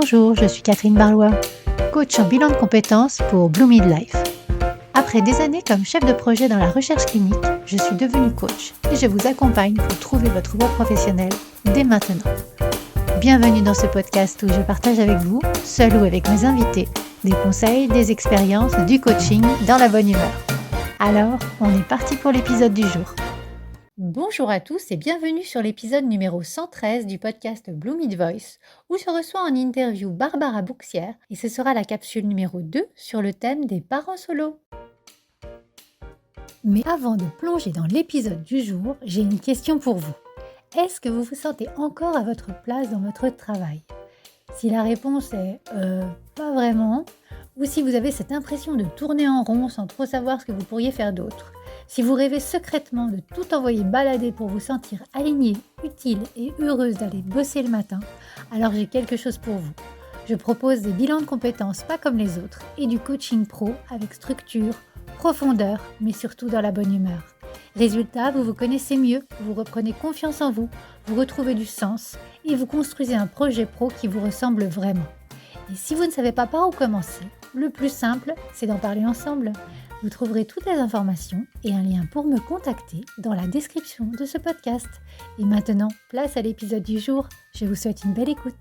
Bonjour, je suis Catherine Barlois, coach en bilan de compétences pour Blue Midlife. Après des années comme chef de projet dans la recherche clinique, je suis devenue coach et je vous accompagne pour trouver votre voie professionnelle dès maintenant. Bienvenue dans ce podcast où je partage avec vous, seul ou avec mes invités, des conseils, des expériences, du coaching dans la bonne humeur. Alors, on est parti pour l'épisode du jour. Bonjour à tous et bienvenue sur l'épisode numéro 113 du podcast Blue Mid Voice, où je reçois en interview Barbara Bouxière et ce sera la capsule numéro 2 sur le thème des parents solos. Mais avant de plonger dans l'épisode du jour, j'ai une question pour vous. Est-ce que vous vous sentez encore à votre place dans votre travail ? Si la réponse est pas vraiment, ou si vous avez cette impression de tourner en rond sans trop savoir ce que vous pourriez faire d'autre, si vous rêvez secrètement de tout envoyer balader pour vous sentir alignée, utile et heureuse d'aller bosser le matin, alors j'ai quelque chose pour vous. Je propose des bilans de compétences pas comme les autres et du coaching pro avec structure, profondeur, mais surtout dans la bonne humeur. Résultat, vous vous connaissez mieux, vous reprenez confiance en vous, vous retrouvez du sens et vous construisez un projet pro qui vous ressemble vraiment. Et si vous ne savez pas par où commencer, le plus simple, c'est d'en parler ensemble. Vous trouverez toutes les informations et un lien pour me contacter dans la description de ce podcast. Et maintenant, place à l'épisode du jour. Je vous souhaite une belle écoute.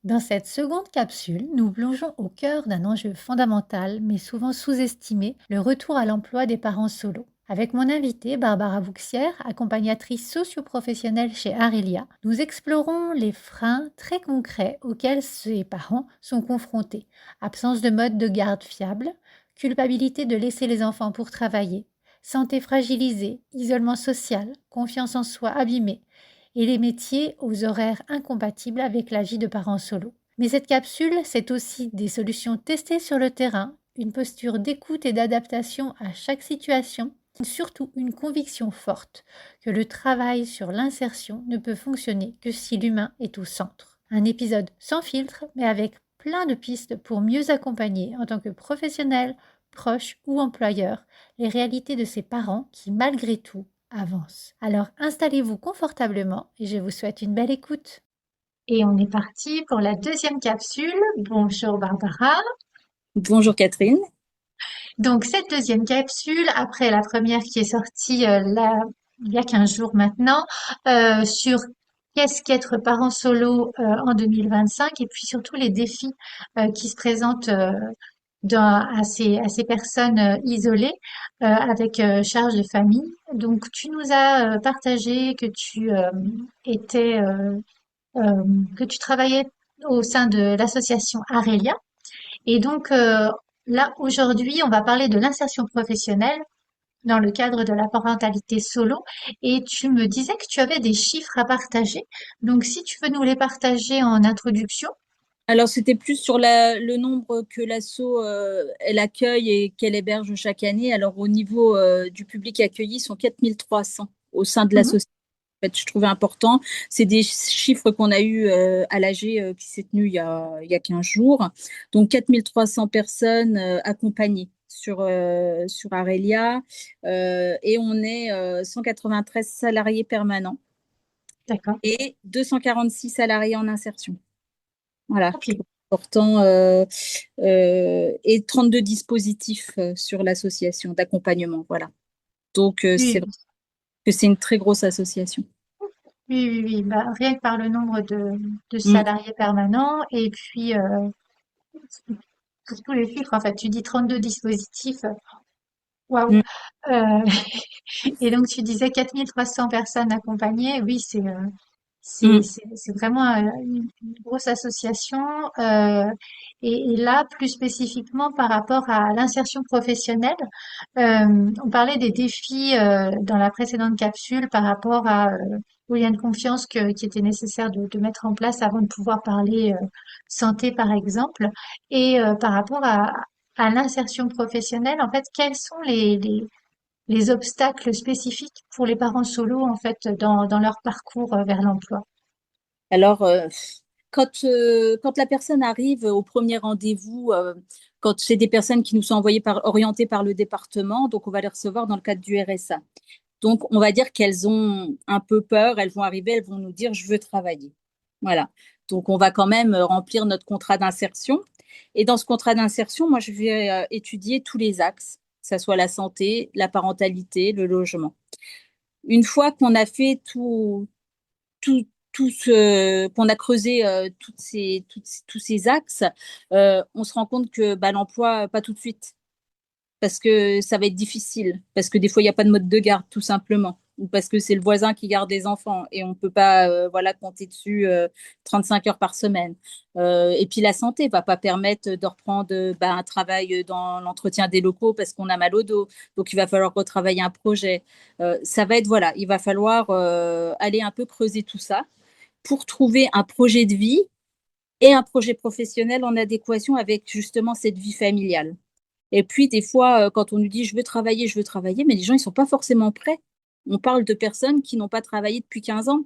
Dans cette seconde capsule, nous plongeons au cœur d'un enjeu fondamental, mais souvent sous-estimé, le retour à l'emploi des parents solos. Avec mon invitée, Barbara Bouxière, accompagnatrice socio-professionnelle chez Arelia, nous explorons les freins très concrets auxquels ces parents sont confrontés. Absence de mode de garde fiable, culpabilité de laisser les enfants pour travailler, santé fragilisée, isolement social, confiance en soi abîmée, et les métiers aux horaires incompatibles avec la vie de parents solos. Mais cette capsule, c'est aussi des solutions testées sur le terrain, une posture d'écoute et d'adaptation à chaque situation, surtout une conviction forte que le travail sur l'insertion ne peut fonctionner que si l'humain est au centre. Un épisode sans filtre, mais avec plein de pistes pour mieux accompagner en tant que professionnel, proche ou employeur les réalités de ces parents qui, malgré tout, avancent. Alors installez-vous confortablement et je vous souhaite une belle écoute. Et on est parti pour la deuxième capsule. Bonjour Barbara. Bonjour Catherine. Donc cette deuxième capsule, après la première qui est sortie il y a 15 jours maintenant, sur qu'est-ce qu'être parent solo en 2025 et puis surtout les défis qui se présentent à ces personnes isolées avec charge de famille. Donc tu nous as partagé que tu étais que tu travaillais au sein de l'association Arelia et donc là aujourd'hui on va parler de l'insertion professionnelle dans le cadre de la parentalité solo et tu me disais que tu avais des chiffres à partager. Donc si tu veux nous les partager en introduction. Alors, c'était plus sur le nombre que l'asso elle accueille et qu'elle héberge chaque année. Alors, au niveau du public accueilli, ils sont 4300 au sein de Mhm. l'association. En fait, je trouvais important. C'est des chiffres qu'on a eu à l'AG qui s'est tenu il y a 15 jours. Donc, 4300 personnes accompagnées sur Arelia. Et on est 193 salariés permanents D'accord. et 246 salariés en insertion. Voilà, Ok. je trouve important. Et 32 dispositifs sur l'association d'accompagnement. Voilà. Donc, c'est Oui, vrai que c'est une très grosse association. oui, oui, oui. Bah, rien que par le nombre de Mm, salariés permanents et puis pour tous les chiffres, en fait, tu dis 32 dispositifs. Waouh. mm, Euh, et donc tu disais 4300 personnes accompagnées. Oui, mm. c'est vraiment une grosse association. Et là, plus spécifiquement par rapport à l'insertion professionnelle, on parlait des défis dans la précédente capsule par rapport au lien de confiance qui était nécessaire de mettre en place avant de pouvoir parler santé, par exemple. Et par rapport à l'insertion professionnelle, en fait, quels sont les obstacles spécifiques pour les parents solos, en fait, dans leur parcours vers l'emploi? Alors, quand la personne arrive au premier rendez-vous, quand c'est des personnes qui nous sont orientées par le département, donc on va les recevoir dans le cadre du RSA. Donc, on va dire qu'elles ont un peu peur, elles vont arriver, elles vont nous dire, je veux travailler. Voilà. Donc, on va quand même remplir notre contrat d'insertion. Et dans ce contrat d'insertion, moi, je vais étudier tous les axes, que ce soit la santé, la parentalité, le logement. Une fois qu'on a fait qu'on a creusé tous ces axes, on se rend compte que bah, l'emploi, pas tout de suite parce que ça va être difficile, parce que des fois, il n'y a pas de mode de garde, tout simplement, ou parce que c'est le voisin qui garde les enfants et on ne peut pas voilà, compter dessus 35 heures par semaine. Et puis la santé ne va pas permettre de reprendre bah, un travail dans l'entretien des locaux parce qu'on a mal au dos. Donc, il va falloir retravailler un projet. Ça va être, voilà, il va falloir aller un peu creuser tout ça pour trouver un projet de vie et un projet professionnel en adéquation avec justement cette vie familiale. Et puis, des fois, quand on nous dit je veux travailler, mais les gens, ils sont pas forcément prêts. On parle de personnes qui n'ont pas travaillé depuis 15 ans,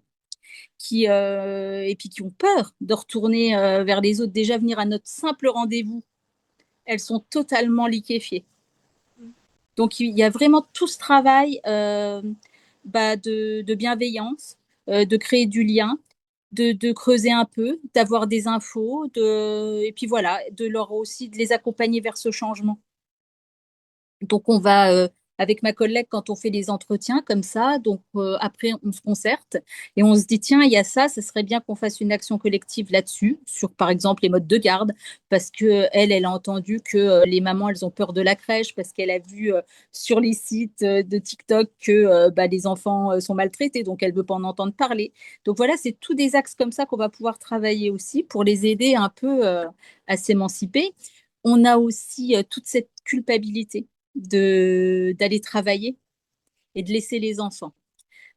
et puis qui ont peur de retourner vers les autres. Déjà, venir à notre simple rendez-vous, elles sont totalement liquéfiées. Donc, il y a vraiment tout ce travail bah, de bienveillance, de créer du lien, de creuser un peu, d'avoir des infos, et puis voilà, de leur aussi de les accompagner vers ce changement. Donc, on va, avec ma collègue, quand on fait les entretiens comme ça, donc après, on se concerte et on se dit, tiens, il y a ça, ce serait bien qu'on fasse une action collective là-dessus, sur par exemple les modes de garde, parce que elle a entendu que les mamans, elles ont peur de la crèche, parce qu'elle a vu sur les sites de TikTok que bah, les enfants sont maltraités, donc elle veut pas en entendre parler. Donc voilà, c'est tous des axes comme ça qu'on va pouvoir travailler aussi pour les aider un peu à s'émanciper. On a aussi toute cette culpabilité d'aller travailler et de laisser les enfants.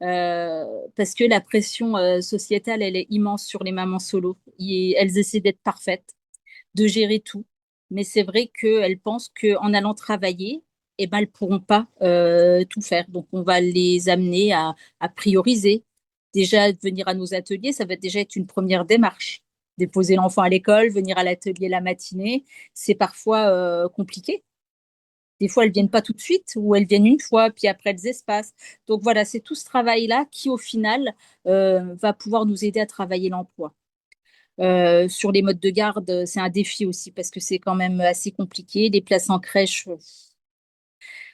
Parce que la pression sociétale, elle est immense sur les mamans solo. Elles essaient d'être parfaites, de gérer tout. Mais c'est vrai qu'elles pensent qu'en allant travailler, eh ben, elles ne pourront pas tout faire. Donc, on va les amener à prioriser. Déjà, venir à nos ateliers, ça va déjà être une première démarche. Déposer l'enfant à l'école, venir à l'atelier la matinée, c'est parfois compliqué. Des fois, elles viennent pas tout de suite, ou elles viennent une fois, puis après elles espacent. Donc voilà, c'est tout ce travail-là qui, au final, va pouvoir nous aider à travailler l'emploi. Sur les modes de garde, c'est un défi aussi parce que c'est quand même assez compliqué. Les places en crèche,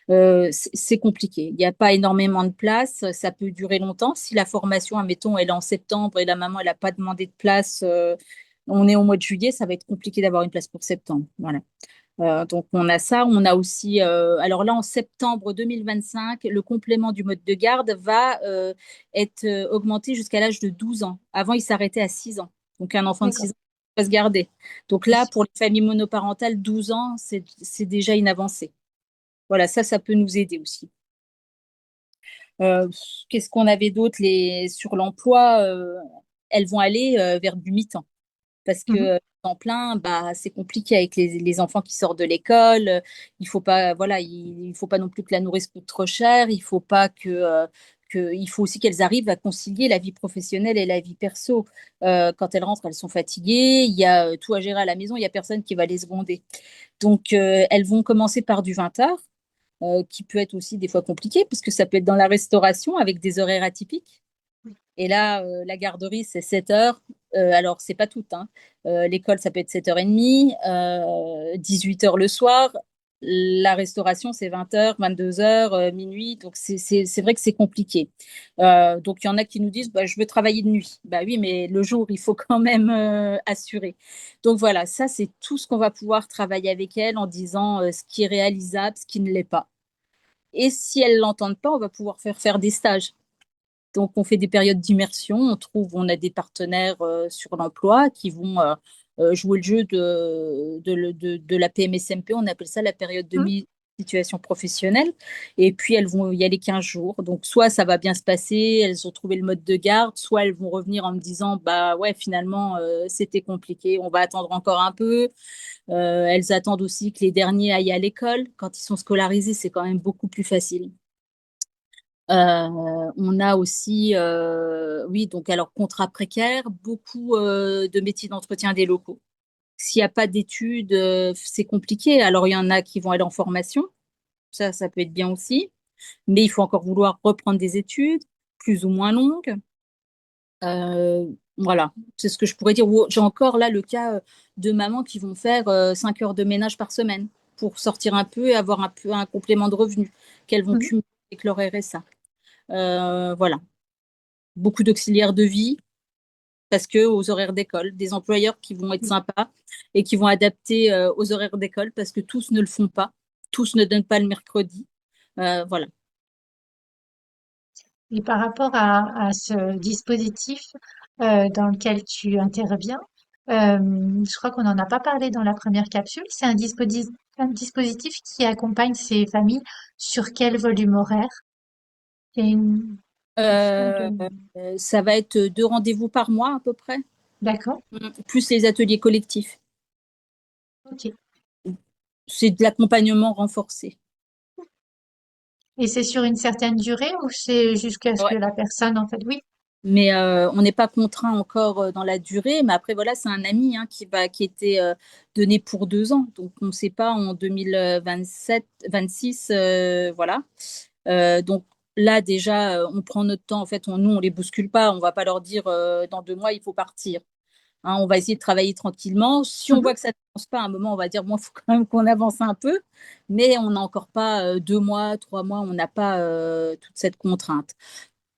c'est compliqué. Il n'y a pas énormément de places. Ça peut durer longtemps. Si la formation, admettons, elle est en septembre et la maman, elle n'a pas demandé de place, on est au mois de juillet, ça va être compliqué d'avoir une place pour septembre. Voilà. Donc on a ça, on a aussi, alors là en septembre 2025, le complément du mode de garde va être augmenté jusqu'à l'âge de 12 ans. Avant, il s'arrêtait à 6 ans. Donc un enfant de D'accord. 6 ans va se garder. Donc là, pour les familles monoparentales, 12 ans, c'est déjà une avancée. Voilà, ça peut nous aider aussi. Euh, Qu'est-ce qu'on avait d'autre sur l'emploi, elles vont aller vers du mi-temps parce que Mhm. temps plein, bah, c'est compliqué avec les enfants qui sortent de l'école. Il faut pas, voilà, il faut pas non plus que la nourrice coûte trop cher. Il faut pas il faut aussi qu'elles arrivent à concilier la vie professionnelle et la vie perso. Quand elles rentrent, elles sont fatiguées. Il y a tout à gérer à la maison. Il y a personne qui va les seconder. Donc, elles vont commencer par du 20 heures, qui peut être aussi des fois compliqué, parce que ça peut être dans la restauration avec des horaires atypiques. Et là, la garderie, c'est 7 heures. Alors, c'est pas tout, hein. L'école, ça peut être 7h30, 18 heures le soir. La restauration, c'est 20 heures, 22 heures, minuit. Donc, c'est vrai que c'est compliqué. Donc, il y en a qui nous disent, bah, je veux travailler de nuit. Bah oui, mais le jour, il faut quand même assurer. Donc, voilà, ça, c'est tout ce qu'on va pouvoir travailler avec elle en disant ce qui est réalisable, ce qui ne l'est pas. Et si elles l'entendent pas, on va pouvoir faire des stages. Donc, on fait des périodes d'immersion. On a des partenaires sur l'emploi qui vont jouer le jeu de la PMSMP. On appelle ça la période de mise en situation professionnelle. Et puis, elles vont y aller 15 jours. Donc, soit ça va bien se passer, elles ont trouvé le mode de garde, soit elles vont revenir en me disant, bah ouais, finalement, c'était compliqué, on va attendre encore un peu. Elles attendent aussi que les derniers aillent à l'école. Quand ils sont scolarisés, c'est quand même beaucoup plus facile. On a aussi, oui, donc alors contrat précaire, beaucoup de métiers d'entretien des locaux. S'il n'y a pas d'études, c'est compliqué. Alors il y en a qui vont aller en formation, ça peut être bien aussi, mais il faut encore vouloir reprendre des études, plus ou moins longues. Voilà, c'est ce que je pourrais dire. Ou j'ai encore là le cas de mamans qui vont faire 5 heures de ménage par semaine pour sortir un peu et avoir un peu un complément de revenu qu'elles vont Mhm. cumuler avec leur RSA. Voilà, beaucoup d'auxiliaires de vie parce que aux horaires d'école, des employeurs qui vont être sympas et qui vont adapter aux horaires d'école parce que tous ne le font pas, tous ne donnent pas le mercredi. Voilà. Et par rapport à ce dispositif dans lequel tu interviens, je crois qu'on n'en a pas parlé dans la première capsule. C'est un dispositif qui accompagne ces familles sur quel volume horaire? Il y a une notion Euh, de... Ça va être 2 rendez-vous par mois à peu près, D'accord, plus les ateliers collectifs. ok. C'est de l'accompagnement renforcé. Et c'est sur une certaine durée ou c'est jusqu'à ce que Ouais. la personne, en fait, oui. Mais on n'est pas contraint encore dans la durée. Mais après, voilà, c'est un ami qui était donné pour 2 ans. Donc, on ne sait pas en 2027, 26, voilà. Donc, là, déjà, on prend notre temps. En fait, nous, on les bouscule pas. On va pas leur dire dans 2 mois, il faut partir. Hein, on va essayer de travailler tranquillement. Si on Mhm. voit que ça n'avance pas, à un moment, on va dire, bon, il faut quand même qu'on avance un peu. Mais on n'a encore pas 2 mois, 3 mois. On n'a pas toute cette contrainte.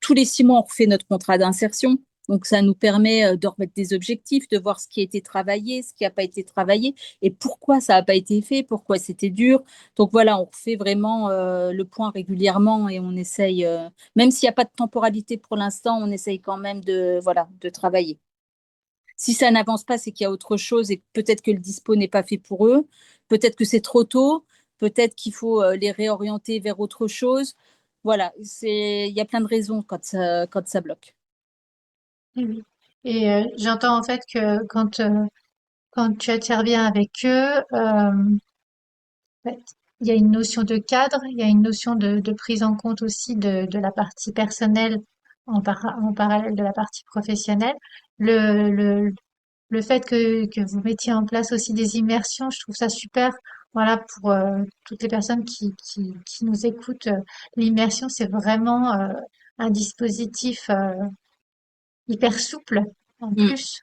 Tous les 6 mois, on refait notre contrat d'insertion. Donc, ça nous permet de remettre des objectifs, de voir ce qui a été travaillé, ce qui n'a pas été travaillé et pourquoi ça n'a pas été fait, pourquoi c'était dur. Donc, voilà, on refait vraiment le point régulièrement et on essaye, même s'il n'y a pas de temporalité pour l'instant, on essaye quand même voilà, de travailler. Si ça n'avance pas, c'est qu'il y a autre chose et peut-être que le dispo n'est pas fait pour eux, peut-être que c'est trop tôt, peut-être qu'il faut les réorienter vers autre chose. Voilà, il y a plein de raisons quand ça bloque. Oui, oui. Et j'entends en fait que quand tu interviens avec eux, en fait, il y a une notion de cadre, il y a une notion de prise en compte aussi de la partie personnelle en parallèle de la partie professionnelle. Le, le, le fait que vous mettiez en place aussi des immersions, je trouve ça super. Voilà, pour toutes les personnes qui nous écoutent, l'immersion, c'est vraiment un dispositif hyper souple en Mm, plus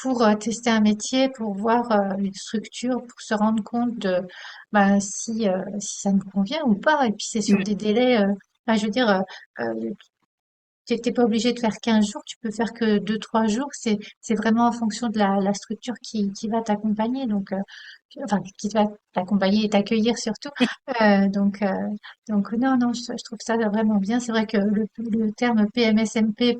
pour tester un métier, pour voir une structure, pour se rendre compte de bah, si ça nous convient ou pas. Et puis c'est sur mm, des délais, enfin, je veux dire, t'es pas obligé de faire 15 jours, tu peux faire que 2, 3 jours. C'est vraiment en fonction de la structure qui va t'accompagner, donc enfin qui va t'accompagner et t'accueillir surtout. Euh, donc euh, donc non non, je trouve ça vraiment bien. C'est vrai que le terme PMSMP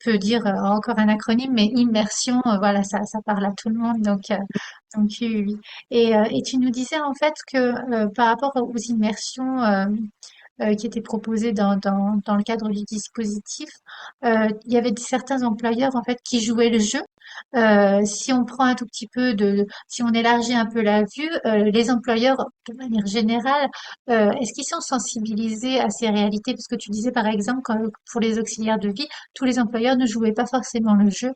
peut dire encore un acronyme, mais immersion, voilà, ça parle à tout le monde. Donc oui, oui, oui. Et tu nous disais en fait que par rapport aux immersions qui étaient proposées dans le cadre du dispositif, il y avait certains employeurs en fait qui jouaient le jeu. Si on prend un tout petit peu si on élargit un peu la vue, les employeurs, de manière générale, est-ce qu'ils sont sensibilisés à ces réalités? Parce que tu disais par exemple pour les auxiliaires de vie, tous les employeurs ne jouaient pas forcément le jeu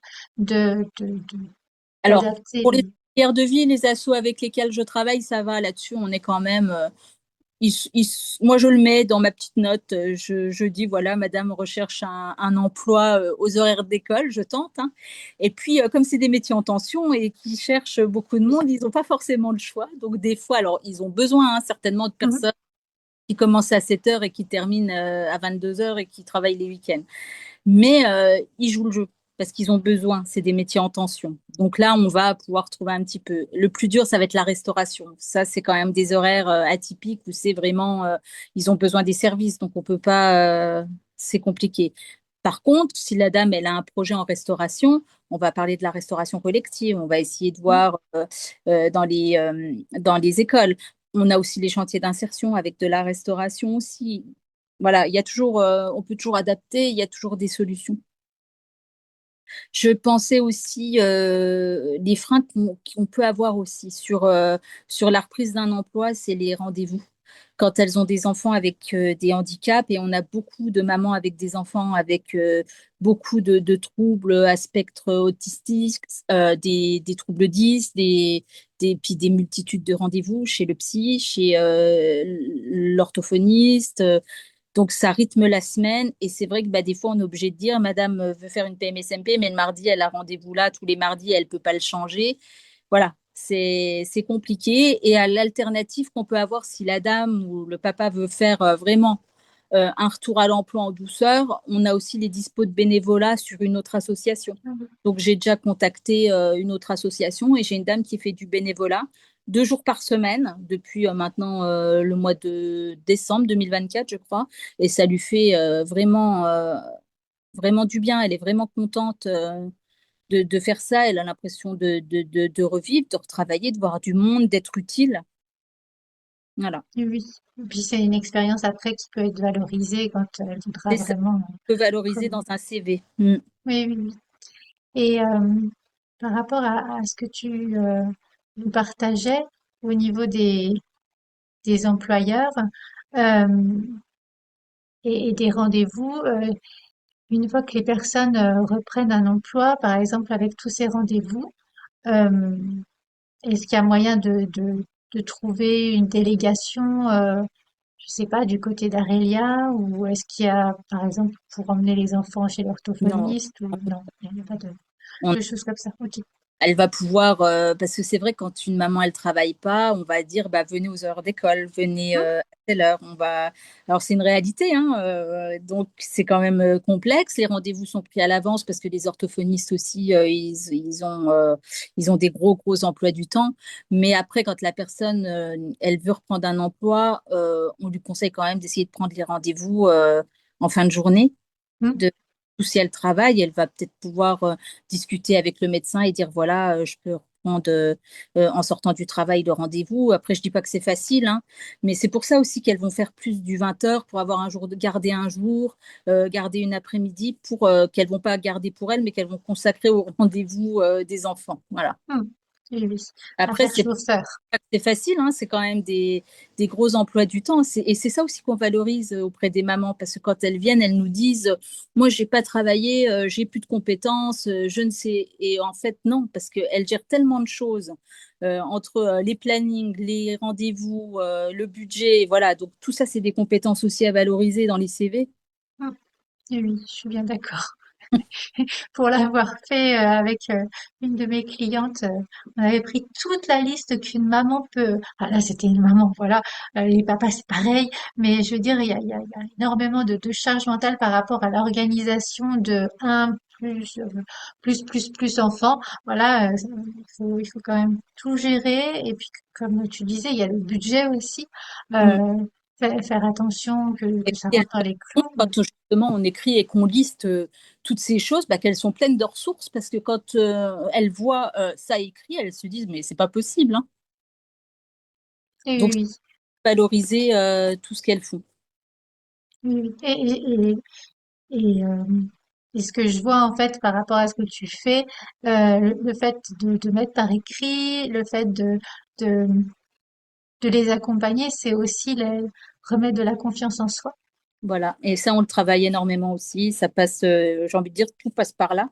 Alors, d'adapter pour les les... filières de vie, les assos avec lesquels je travaille, ça va là-dessus. On est quand même. Moi, je le mets dans ma petite note. Je dis voilà, madame recherche un emploi aux horaires d'école, je tente. Hein. Et puis, comme c'est des métiers en tension et qui cherchent beaucoup de monde, ils n'ont pas forcément le choix. Donc, des fois, alors, ils ont besoin certainement de Mhm. personnes qui commencent à 7 heures et qui terminent à 22 heures et qui travaillent les week-ends. Mais ils jouent le jeu parce qu'ils ont besoin. C'est des métiers en tension. Donc là, on va pouvoir trouver un petit peu. Le plus dur, ça va être la restauration. Ça, c'est quand même des horaires atypiques où c'est vraiment, ils ont besoin des services. Donc on peut pas, c'est compliqué. Par contre, si la dame, elle a un projet en restauration, on va parler de la restauration collective. On va essayer de Mhm. voir dans les écoles. On a aussi les chantiers d'insertion avec de la restauration aussi. Voilà, il y a toujours, on peut toujours adapter, il y a toujours des solutions. Je pensais aussi les freins qu'on peut avoir aussi sur la reprise d'un emploi, c'est les rendez-vous. Quand elles ont des enfants avec des handicaps, et on a beaucoup de mamans avec des enfants avec beaucoup de troubles à spectre autistique, des troubles 10, puis des multitudes de rendez-vous chez le psy, chez l'orthophoniste. Donc, ça rythme la semaine. Et c'est vrai que bah, des fois, on est obligé de dire, Madame veut faire une PMSMP, mais le mardi, elle a rendez-vous là. Tous les mardis, elle peut pas le changer. Voilà, c'est compliqué. Et à l'alternative qu'on peut avoir si la dame ou le papa veut faire vraiment un retour à l'emploi en douceur, on a aussi les dispos de bénévolat sur une autre association. Donc, j'ai déjà contacté une autre association et j'ai une dame qui fait du bénévolat 2 jours par semaine depuis maintenant le mois de décembre 2024, je crois. Et ça lui fait vraiment du bien. Elle est vraiment contente de faire ça. Elle a l'impression de revivre, de retravailler, de voir du monde, d'être utile. Voilà. Oui, oui. Et puis c'est une expérience après qui peut être valorisée quand elle voudra C'est ça. vraiment. Peut valoriser Comme... dans un CV. Mm. Oui, oui, oui. Et par rapport à ce que tu nous partageais au niveau des employeurs euh, et des rendez-vous, une fois que les personnes reprennent un emploi, par exemple avec tous ces rendez-vous, euh, est-ce qu'il y a moyen de trouver une délégation, je sais pas, du côté d'Arelia, ou est-ce qu'il y a, par exemple, pour emmener les enfants chez Non. l'orthophoniste, ou non, il n'y a pas de choses comme ça. Ok. Elle va pouvoir, parce que c'est vrai, quand une maman, elle travaille pas, on va dire, bah, venez aux heures d'école, venez Hum, à telle heure. Alors, c'est une réalité, hein, donc c'est quand même complexe. Les rendez-vous sont pris à l'avance parce que les orthophonistes aussi, ils ont des gros emplois du temps. Mais après, quand la personne, elle veut reprendre un emploi, on lui conseille quand même d'essayer de prendre les rendez-vous en fin de journée hum, de ou si elle travaille, elle va peut-être pouvoir discuter avec le médecin et dire voilà, je peux reprendre en sortant du travail le rendez-vous. Après, je dis pas que c'est facile, hein, mais c'est pour ça aussi qu'elles vont faire plus du 20 heures pour avoir un jour de garder un jour, garder une après-midi pour qu'elles vont pas garder pour elles, mais qu'elles vont consacrer au rendez-vous des enfants. Voilà. hum. Oui, oui. À Après, faire c'est chauffeur. c'est facile, hein, c'est quand même des gros emplois du temps. Et c'est ça aussi qu'on valorise auprès des mamans, parce que quand elles viennent, elles nous disent, moi, j'ai pas travaillé, j'ai plus de compétences, je ne sais. Et en fait, non, parce qu'elles gèrent tellement de choses entre les plannings, les rendez-vous, le budget, voilà. Donc tout ça, c'est des compétences aussi à valoriser dans les CV. Hum. Oui, oui, je suis bien d'accord. Pour l'avoir fait avec une de mes clientes, on avait pris toute la liste qu'une maman peut. Ah là, c'était une maman, voilà. Les papas, c'est pareil. Mais je veux dire, il y a énormément de charge mentale par rapport à l'organisation de un plus enfants. Voilà, il faut quand même tout gérer. Et puis, comme tu disais, il y a le budget aussi. Mm. Euh, faire attention Et que ça puis, elles rentre dans se les rendent clous. compte, quand justement on écrit et qu'on liste toutes ces choses, bah, qu'elles sont pleines de ressources parce que quand elles voient ça écrit, elles se disent mais c'est pas possible, hein. Et Donc, oui, valoriser tout ce qu'elles font. oui, oui. Et, et ce que je vois en fait par rapport à ce que tu fais, le fait de mettre par écrit, le fait de, de les accompagner, c'est aussi remettre de la confiance en soi. Voilà. Et ça, on le travaille énormément aussi. Ça passe, j'ai envie de dire, tout passe par là.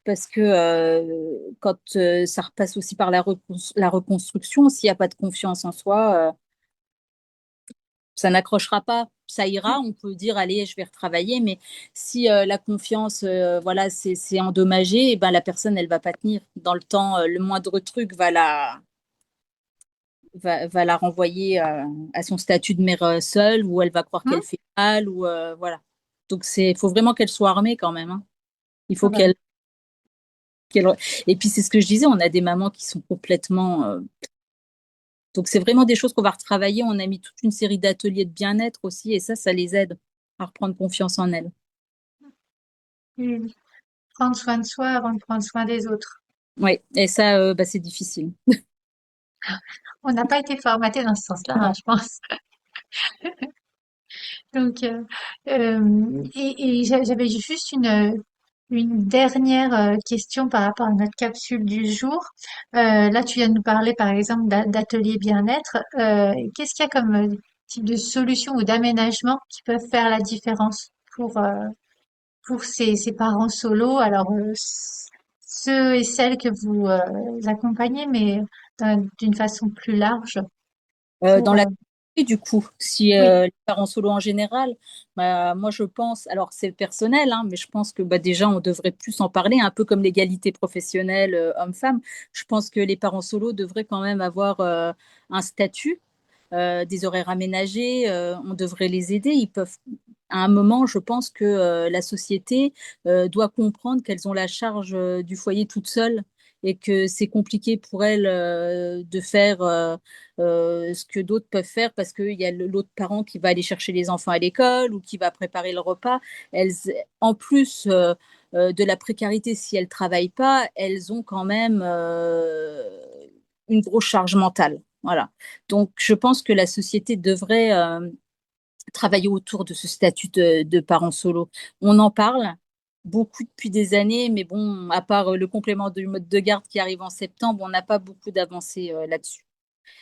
Parce que quand ça repasse aussi par la reconstruction, s'il n'y a pas de confiance en soi, ça n'accrochera pas. Ça ira, on peut dire, allez, je vais retravailler, mais si la confiance, voilà, c'est endommagé, et ben, la personne, elle va pas tenir. Dans le temps, le moindre truc va la renvoyer à son statut de mère seule, ou elle va croire Hum, qu'elle fait mal, ou voilà. Donc, faut vraiment qu'elle soit armée quand même, hein. Il ah faut bah oui. qu'elle... Et puis, c'est ce que je disais, on a des mamans qui sont complètement... Donc, c'est vraiment des choses qu'on va retravailler. On a mis toute une série d'ateliers de bien-être aussi, et ça les aide à reprendre confiance en elles. Oui, oui. Prendre soin de soi avant de prendre soin des autres. Oui, et ça, bah, c'est difficile. On n'a pas été formaté dans ce sens-là, hein, Non. je pense. Donc, et j'avais juste une dernière question par rapport à notre capsule du jour. Là, tu viens de nous parler, par exemple, d'ateliers bien-être. Qu'est-ce qu'il y a comme type de solution ou d'aménagement qui peuvent faire la différence pour ces parents solos? Alors, ceux et celles que vous accompagnez, mais d'une façon plus large Dans pour... la, Et du coup, si Oui. les parents solo en général, bah, moi je pense, alors c'est personnel, hein, mais je pense que bah, déjà on devrait plus en parler, un peu comme l'égalité professionnelle homme-femme. Je pense que les parents solo devraient quand même avoir un statut, des horaires aménagés, on devrait les aider. Ils peuvent, à un moment, je pense que la société doit comprendre qu'elles ont la charge du foyer toutes seules et que c'est compliqué pour elles de faire ce que d'autres peuvent faire parce qu'il y a l'autre parent qui va aller chercher les enfants à l'école ou qui va préparer le repas. Elles, en plus de la précarité, si elles ne travaillent pas, elles ont quand même une grosse charge mentale. Voilà. Donc, je pense que la société devrait travailler autour de ce statut de parent solo. On en parle beaucoup depuis des années, mais bon, à part le complément du mode de garde qui arrive en septembre, on n'a pas beaucoup d'avancées là-dessus.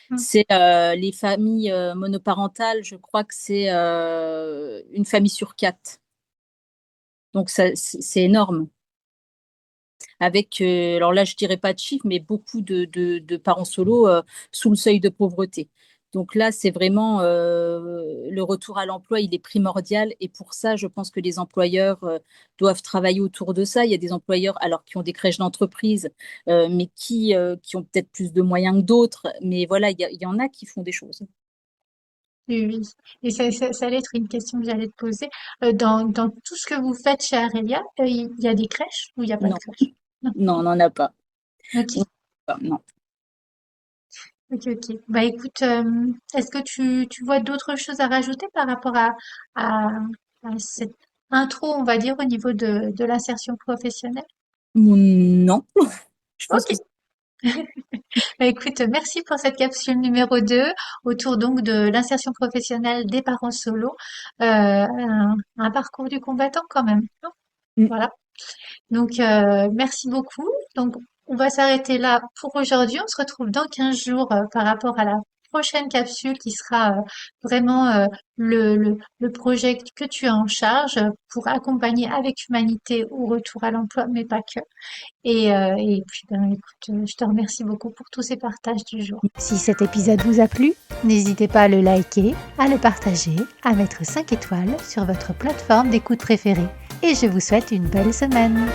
Mm. C'est les familles monoparentales, je crois que c'est une famille sur quatre. Donc, c'est énorme. Avec, alors là, je dirais pas de chiffres, mais beaucoup de parents solos sous le seuil de pauvreté. Donc là, c'est vraiment le retour à l'emploi, il est primordial. Et pour ça, je pense que les employeurs doivent travailler autour de ça. Il y a des employeurs, alors qui ont des crèches d'entreprise, mais qui ont peut-être plus de moyens que d'autres. Mais voilà, il y en a qui font des choses. Oui, oui. Et ça allait être une question que j'allais te poser. Dans tout ce que vous faites chez Arelia, il y a des crèches ou il n'y a pas de Non, crèche? Non. non, on n'en a pas. On Ok, n'en a pas, non. ok, ok. Bah écoute, est-ce que tu vois d'autres choses à rajouter par rapport à, à cette intro, on va dire, au niveau de l'insertion professionnelle? Non, je pense Ok. que Bah, écoute, merci pour cette capsule numéro 2 autour donc de l'insertion professionnelle des parents solos. Un parcours du combattant quand même, hein. Voilà. Donc, merci beaucoup. Donc, on va s'arrêter là pour aujourd'hui. On se retrouve dans 15 jours par rapport à la prochaine capsule qui sera vraiment le projet que tu as en charge pour accompagner avec humanité au retour à l'emploi, mais pas que. Et puis, ben, écoute, je te remercie beaucoup pour tous ces partages du jour. Si cet épisode vous a plu, n'hésitez pas à le liker, à le partager, à mettre 5 étoiles sur votre plateforme d'écoute préférée. Et je vous souhaite une belle semaine.